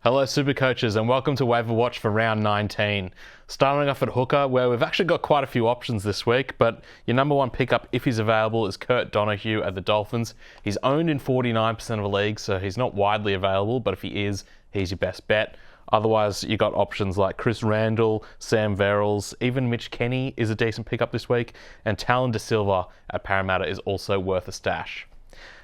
Hello Super Coaches and welcome to Waiver Watch for round 19. Starting off at hooker, where we've actually got quite a few options this week, but your number one pickup, if he's available, is Kurt Donahue at the Dolphins. He's owned in 49% of leagues, so he's not widely available, but if he is, he's your best bet. Otherwise, you got options like Chris Randall, Sam Verrills, even Mitch Kenny is a decent pickup this week, and Talon De Silva at Parramatta is also worth a stash.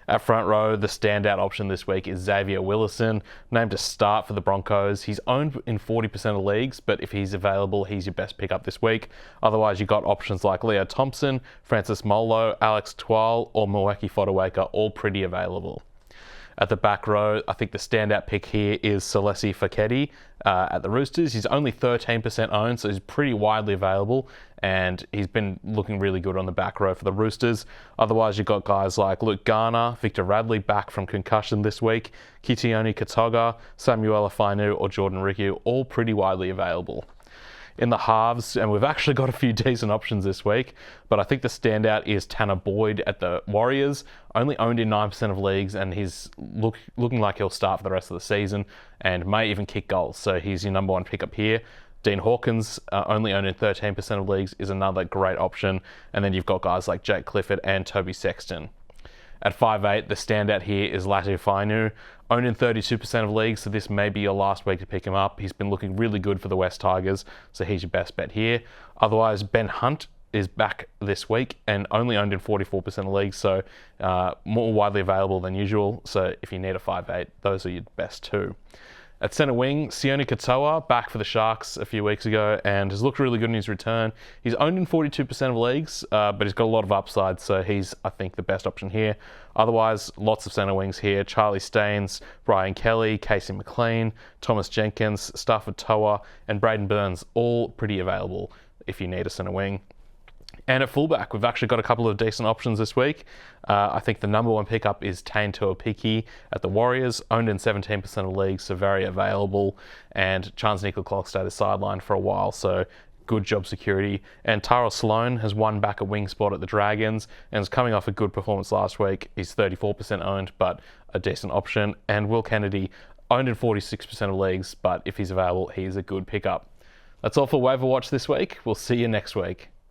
At front row, the standout option this week is Xavier Willison, named to start for the Broncos. He's owned in 40% of leagues, but if he's available, he's your best pickup this week. Otherwise, you've got options like Leo Thompson, Francis Molo, Alex Twal, or Mwaki Fotuaika, all pretty available. At the back row, I think the standout pick here is Celesi Feketi at the Roosters. He's only 13% owned, so he's pretty widely available, and he's been looking really good on the back row for the Roosters. Otherwise, you've got guys like Luke Garner, Victor Radley back from concussion this week, Kitione Katoga, Samuela Fainu, or Jordan Riku, all pretty widely available. In the halves, and we've actually got a few decent options this week, but I think the standout is Tanner Boyd at the Warriors, only owned in 9% of leagues, and he's looking like he'll start for the rest of the season and may even kick goals, so he's your number one pickup here. Dean Hawkins, only owned in 13% of leagues, is another great option, and then you've got guys like Jake Clifford and Toby Sexton. At 5'8", the standout here is Latu Fainu, owned in 32% of leagues, so this may be your last week to pick him up. He's been looking really good for the West Tigers, so he's your best bet here. Otherwise, Ben Hunt is back this week and only owned in 44% of leagues, so more widely available than usual. So if you need a 5'8", those are your best two. At centre wing, Sione Katoa, back for the Sharks a few weeks ago and has looked really good in his return. He's owned in 42% of leagues, but he's got a lot of upside, so he's, I think, the best option here. Otherwise, lots of centre wings here. Charlie Staines, Brian Kelly, Casey McLean, Thomas Jenkins, Stafford Toa, and Braden Burns, all pretty available if you need a centre wing. And at fullback, we've actually got a couple of decent options this week. I think the number one pickup is Tane Tuapiki at the Warriors, owned in 17% of leagues, so very available. And Chance Nickel-Klokstad is sidelined for a while, so good job security. And Tyrell Sloan has won back a wing spot at the Dragons and is coming off a good performance last week. He's 34% owned, but a decent option. And Will Kennedy, owned in 46% of leagues, but if he's available, he's a good pickup. That's all for Waiver Watch this week. We'll see you next week.